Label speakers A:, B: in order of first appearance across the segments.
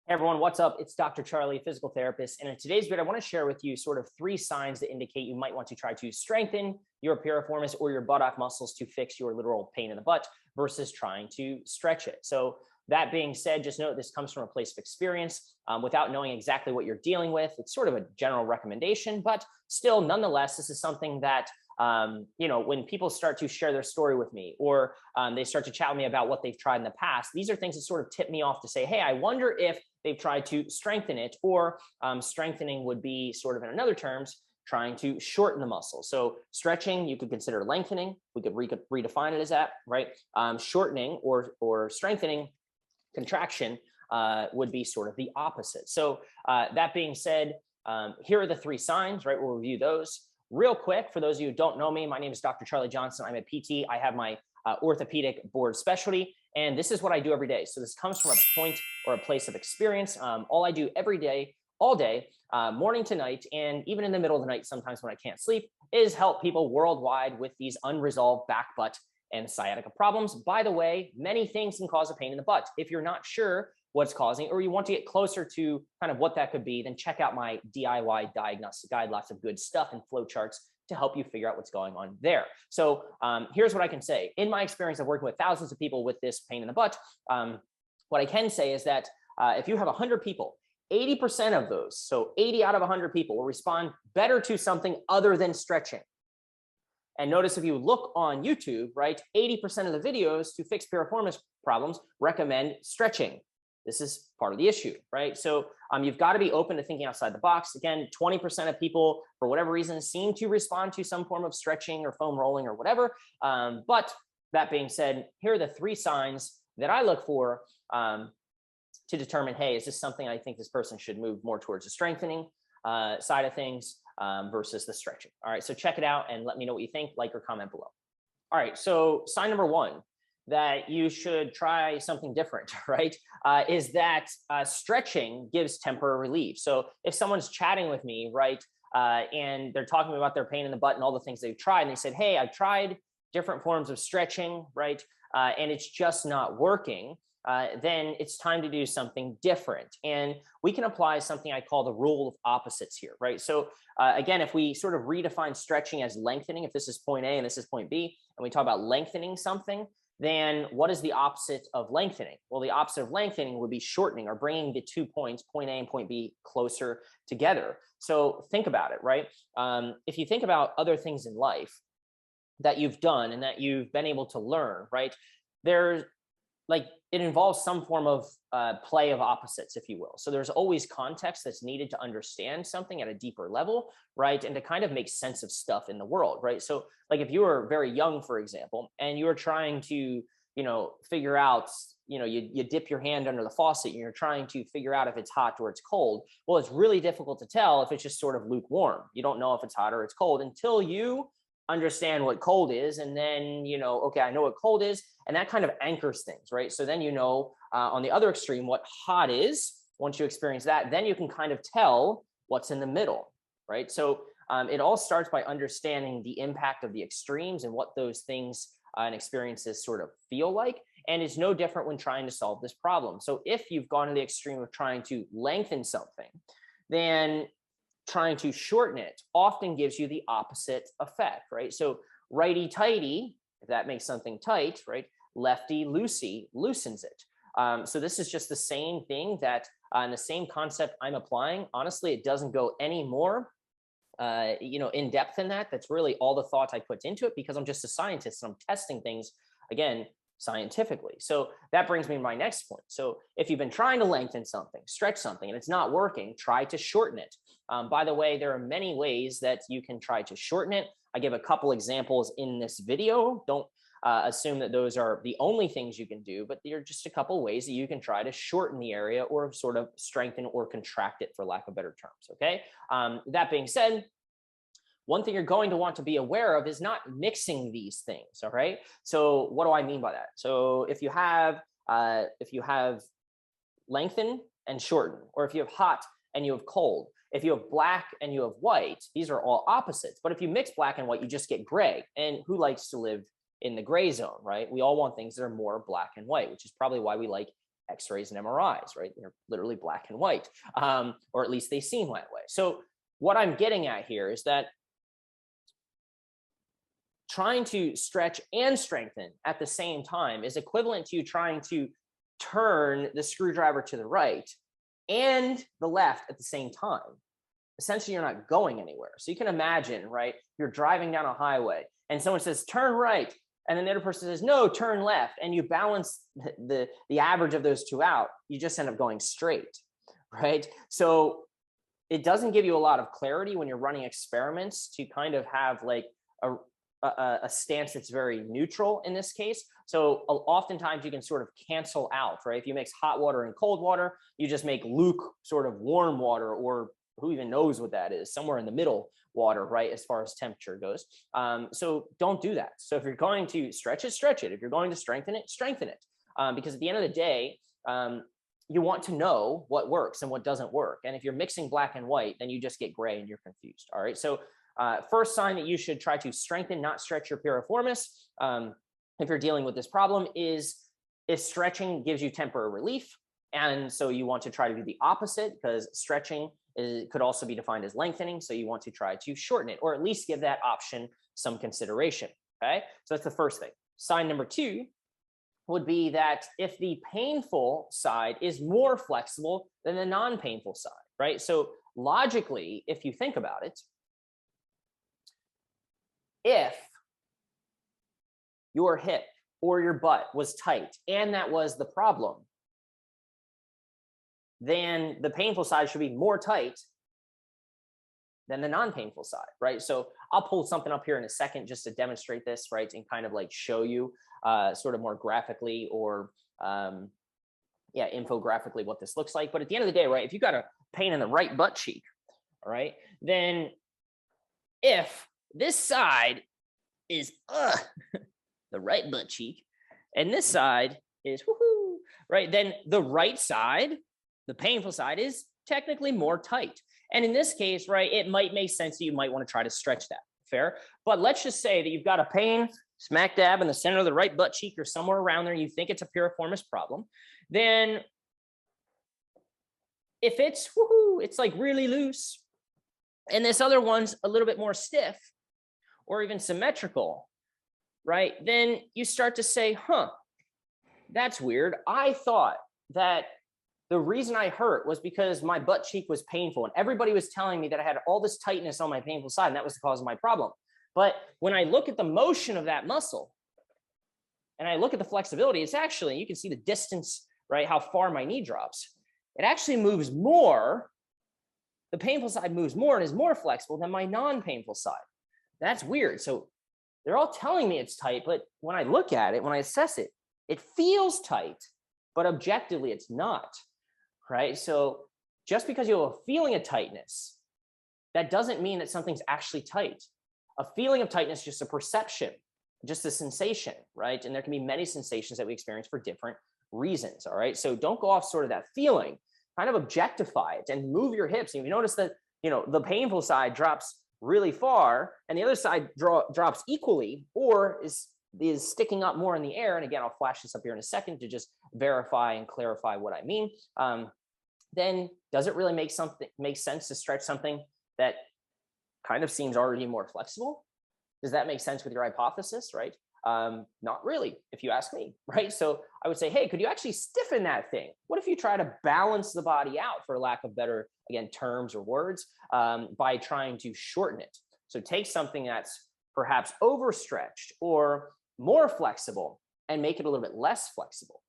A: Hey everyone, what's up? It's Dr. Charlie, physical therapist. And in today's video, I want to share with you sort of 3 signs that indicate you might want to try to strengthen your piriformis or your buttock muscles to fix your literal pain in the butt versus trying to stretch it. So that being said, just note this comes from a place of experience. Without knowing exactly what you're dealing with, it's sort of a general recommendation, but still, nonetheless, this is something that when people start to share their story with me or they start to chat with me about what they've tried in the past, these are things that sort of tip me off to say, hey, I wonder if they've tried to strengthen it, or strengthening would be sort of in another terms, trying to shorten the muscle. So stretching, you could consider lengthening. We could redefine it as that, right? Shortening or strengthening, contraction would be sort of the opposite. So that being said, here are the 3 signs, right? We'll review those. Real quick, for those of you who don't know me, my name is Dr. Charlie Johnson. I'm a PT. I have my orthopedic board specialty, and this is what I do every day. So this comes from a point or a place of experience. All I do every day, all day, morning to night, and even in the middle of the night, sometimes when I can't sleep, is help people worldwide with these unresolved back, butt, and sciatica problems. By the way, many things can cause a pain in the butt. If you're not sure what's causing, or you want to get closer to kind of what that could be, then check out my DIY diagnostic guide. Lots of good stuff and flow charts to help you figure out what's going on there. So here's what I can say. In my experience of working with thousands of people with this pain in the butt, what I can say is that if you have 100 people, 80% of those, so 80 out of 100 people, will respond better to something other than stretching. And notice if you look on YouTube, right, 80% of the videos to fix piriformis problems recommend stretching. This is part of the issue, right? So you've got to be open to thinking outside the box. Again, 20% of people, for whatever reason, seem to respond to some form of stretching or foam rolling or whatever. But that being said, here are the 3 signs that I look for to determine, hey, is this something I think this person should move more towards the strengthening side of things versus the stretching. All right, so check it out and let me know what you think, like or comment below. All right, so sign number 1, that you should try something different, right? Is that stretching gives temporary relief. So if someone's chatting with me, right, and they're talking about their pain in the butt and all the things they've tried, and they said, hey, I've tried different forms of stretching, right, and it's just not working, then it's time to do something different. And we can apply something I call the rule of opposites here, right? So again, if we sort of redefine stretching as lengthening, if this is point A and this is point B, and we talk about lengthening something, then what is the opposite of lengthening? Well, the opposite of lengthening would be shortening, or bringing the 2 points, point A and point B, closer together. So think about it, right? If you think about other things in life that you've done and that you've been able to learn, right? There's it involves some form of play of opposites, if you will. So there's always context that's needed to understand something at a deeper level, right? And to kind of make sense of stuff in the world, right? So like if you were very young, for example, and you were trying to, figure out, you dip your hand under the faucet and you're trying to figure out if it's hot or it's cold. Well, it's really difficult to tell if it's just sort of lukewarm. You don't know if it's hot or it's cold until you understand what cold is, and then okay, I know what cold is, and that kind of anchors things, right? So then on the other extreme what hot is. Once you experience that, then you can kind of tell what's in the middle, right? So it all starts by understanding the impact of the extremes and what those things and experiences sort of feel like. And it's no different when trying to solve this problem. So if you've gone to the extreme of trying to lengthen something, then trying to shorten it often gives you the opposite effect, right? So righty tighty, if that makes something tight, right? Lefty loosey loosens it. So this is just the same thing that, and the same concept I'm applying. Honestly, it doesn't go any more, in depth than that. That's really all the thought I put into it, because I'm just a scientist and I'm testing things, again, scientifically. So that brings me to my next point. So if you've been trying to lengthen something, stretch something, and it's not working, try to shorten it. By the way, there are many ways that you can try to shorten it. I give a couple examples in this video. Don't assume that those are the only things you can do, but there are just a couple ways that you can try to shorten the area or sort of strengthen or contract it, for lack of better terms, okay? That being said, one thing you're going to want to be aware of is not mixing these things, all right? So what do I mean by that? So if you have lengthen and shorten, or if you have hot and you have cold, if you have black and you have white, these are all opposites. But if you mix black and white, you just get gray. And who likes to live in the gray zone, right? We all want things that are more black and white, which is probably why we like X-rays and MRIs, right? They're literally black and white, or at least they seem that way. So what I'm getting at here is that trying to stretch and strengthen at the same time is equivalent to you trying to turn the screwdriver to the right and the left at the same time. Essentially, you're not going anywhere. So you can imagine, right? You're driving down a highway and someone says, turn right. And then the other person says, no, turn left. And you balance the average of those two out. You just end up going straight, right? So it doesn't give you a lot of clarity when you're running experiments to kind of have like a stance that's very neutral in this case. So oftentimes you can sort of cancel out, right? If you mix hot water and cold water, you just make sort of warm water, or who even knows what that is, somewhere in the middle water, right? As far as temperature goes. So don't do that. So if you're going to stretch it, stretch it. If you're going to strengthen it, strengthen it. Because at the end of the day, you want to know what works and what doesn't work. And if you're mixing black and white, then you just get gray and you're confused. All right. So first sign that you should try to strengthen, not stretch your piriformis, if you're dealing with this problem, is if stretching gives you temporary relief. And so you want to try to do the opposite, because stretching could also be defined as lengthening. So you want to try to shorten it, or at least give that option some consideration. Okay. So that's the first thing. Sign number 2 would be that if the painful side is more flexible than the non-painful side, right? So logically, if you think about it, if your hip or your butt was tight and that was the problem, then the painful side should be more tight than the non-painful side, right? So I'll pull something up here in a second just to demonstrate this, right? And kind of like show you sort of more graphically, or infographically what this looks like. But at the end of the day, right, if you got a pain in the right butt cheek, all right, then if this side is the right butt cheek and this side is woohoo, right, then the right side, the painful side, is technically more tight. And in this case, right, it might make sense that you might want to try to stretch that. Fair. But let's just say that you've got a pain smack dab in the center of the right butt cheek or somewhere around there, and you think it's a piriformis problem. Then if it's like really loose, and this other one's a little bit more stiff or even symmetrical, right, then you start to say, that's weird. I thought that the reason I hurt was because my butt cheek was painful, and everybody was telling me that I had all this tightness on my painful side, and that was the cause of my problem. But when I look at the motion of that muscle and I look at the flexibility, it's actually, you can see the distance, right, how far my knee drops. It actually moves more. The painful side moves more and is more flexible than my non-painful side. That's weird. So they're all telling me it's tight, but when I look at it, when I assess it, it feels tight, but objectively it's not. Right? So just because you have a feeling of tightness, that doesn't mean that something's actually tight. A feeling of tightness is just a perception, just a sensation, right? And there can be many sensations that we experience for different reasons. All right. So don't go off sort of that feeling, kind of objectify it and move your hips. And if you notice that, the painful side drops really far and the other side drops equally, or is sticking up more in the air. And again, I'll flash this up here in a second to just verify and clarify what I mean. Then does it really make sense to stretch something that kind of seems already more flexible? Does that make sense with your hypothesis, right? Not really, if you ask me, right? So I would say, hey, could you actually stiffen that thing? What if you try to balance the body out, for lack of better, again, terms or words, by trying to shorten it? So take something that's perhaps overstretched or more flexible and make it a little bit less flexible.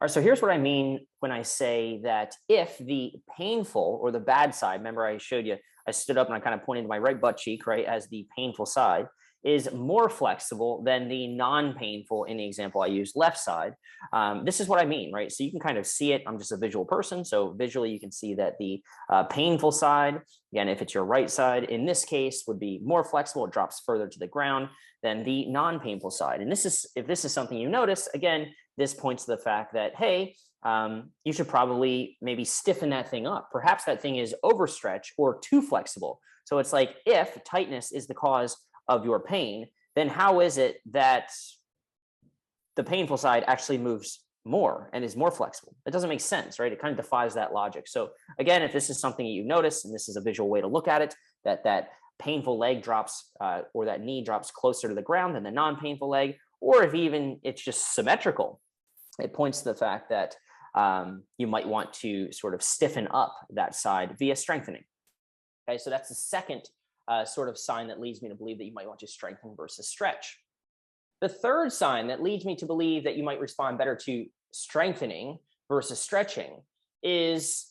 A: All right, so here's what I mean when I say that if the painful or the bad side, remember I showed you, I stood up and I kind of pointed to my right butt cheek, right, as the painful side, is more flexible than the non-painful, in the example I used, left side. This is what I mean, right? So you can kind of see it. I'm just a visual person. So visually you can see that the painful side, again, if it's your right side, in this case would be more flexible. It drops further to the ground than the non-painful side. And if this is something you notice, again, this points to the fact that, hey, you should probably maybe stiffen that thing up. Perhaps that thing is overstretched or too flexible. So it's like, if tightness is the cause of your pain, then how is it that the painful side actually moves more and is more flexible. It doesn't make sense, right? It kind of defies that logic. So again, if this is something that you've noticed, and this is a visual way to look at it, that painful leg drops or that knee drops closer to the ground than the non-painful leg, or if even it's just symmetrical, it points to the fact that you might want to sort of stiffen up that side via strengthening. Okay, so that's the second sort of sign that leads me to believe that you might want to strengthen versus stretch. The third sign that leads me to believe that you might respond better to strengthening versus stretching is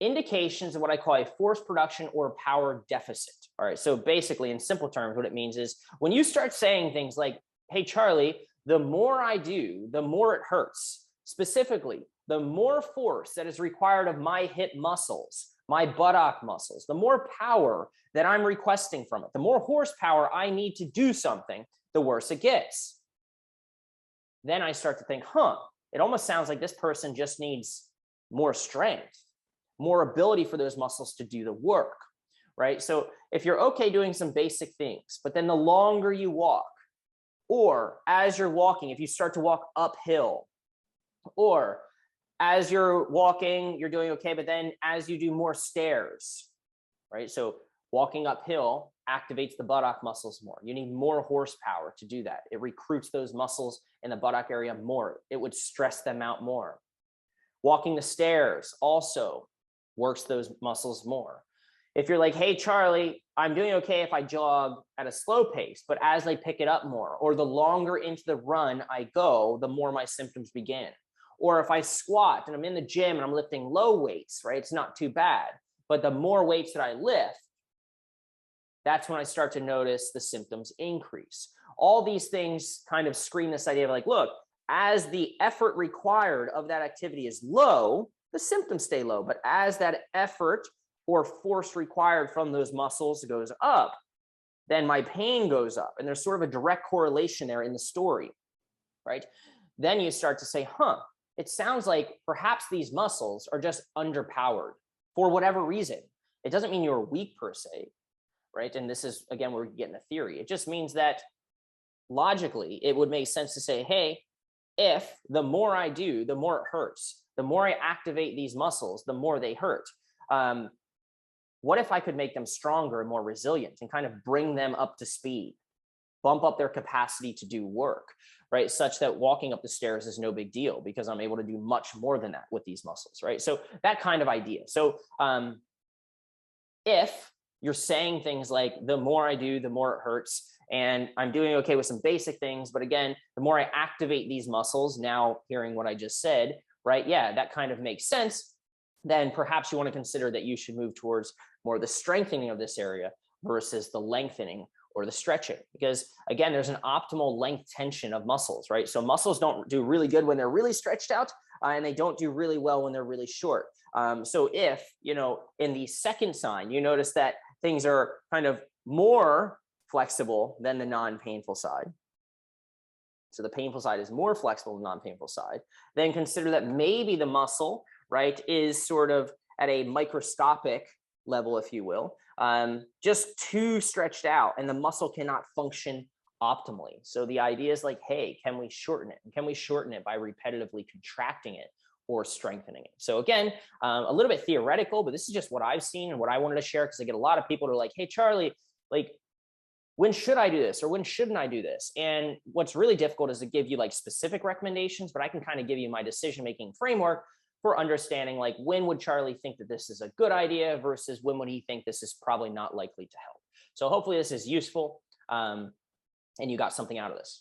A: indications of what I call a force production or power deficit. All right, so basically in simple terms, what it means is when you start saying things like, hey, Charlie, the more I do, the more it hurts. Specifically, the more force that is required of my hip muscles, my buttock muscles, the more power that I'm requesting from it, the more horsepower I need to do something, the worse it gets. Then I start to think, it almost sounds like this person just needs more strength, more ability for those muscles to do the work, right? So if you're okay doing some basic things, but then the longer you walk, or as you're walking, if you start to walk uphill, or as you're walking, you're doing okay, but then as you do more stairs, right? So walking uphill activates the buttock muscles more. You need more horsepower to do that. It recruits those muscles in the buttock area more. It would stress them out more. Walking the stairs also works those muscles more. If you're like, hey, Charlie, I'm doing okay if I jog at a slow pace, but as I pick it up more, or the longer into the run I go, the more my symptoms begin. Or if I squat and I'm in the gym and I'm lifting low weights, right? It's not too bad. But the more weights that I lift, that's when I start to notice the symptoms increase. All these things kind of scream this idea of like, look, as the effort required of that activity is low, the symptoms stay low. But as that effort or force required from those muscles goes up, then my pain goes up. And there's sort of a direct correlation there in the story, right? Then you start to say, it sounds like perhaps these muscles are just underpowered for whatever reason. It doesn't mean you're weak per se, right? And this is, again, where we get into theory. It just means that logically, it would make sense to say, hey, if the more I do, the more it hurts. The more I activate these muscles, the more they hurt. What if I could make them stronger and more resilient and kind of bring them up to speed, bump up their capacity to do work, right? Such that walking up the stairs is no big deal because I'm able to do much more than that with these muscles, right? So that kind of idea. So if you're saying things like, the more I do, the more it hurts, and I'm doing okay with some basic things, but again, the more I activate these muscles, now hearing what I just said, right? Yeah, that kind of makes sense. Then perhaps you want to consider that you should move towards more the strengthening of this area versus the lengthening or the stretching. Because again, there's an optimal length tension of muscles, right? So muscles don't do really good when they're really stretched out, and they don't do really well when they're really short. So if, in the second sign, you notice that things are kind of more flexible than the non-painful side, so the painful side is more flexible than the non-painful side, then consider that maybe the muscle, right, is sort of at a microscopic level, if you will, just too stretched out, and the muscle cannot function optimally. So the idea is like, hey, can we shorten it? And can we shorten it by repetitively contracting it or strengthening it? So again, a little bit theoretical, but this is just what I've seen and what I wanted to share, because I get a lot of people who are like, hey, Charlie, like, when should I do this or when shouldn't I do this? And what's really difficult is to give you like specific recommendations, but I can kind of give you my decision-making framework for understanding like, when would Charlie think that this is a good idea versus when would he think this is probably not likely to help. So hopefully this is useful and you got something out of this.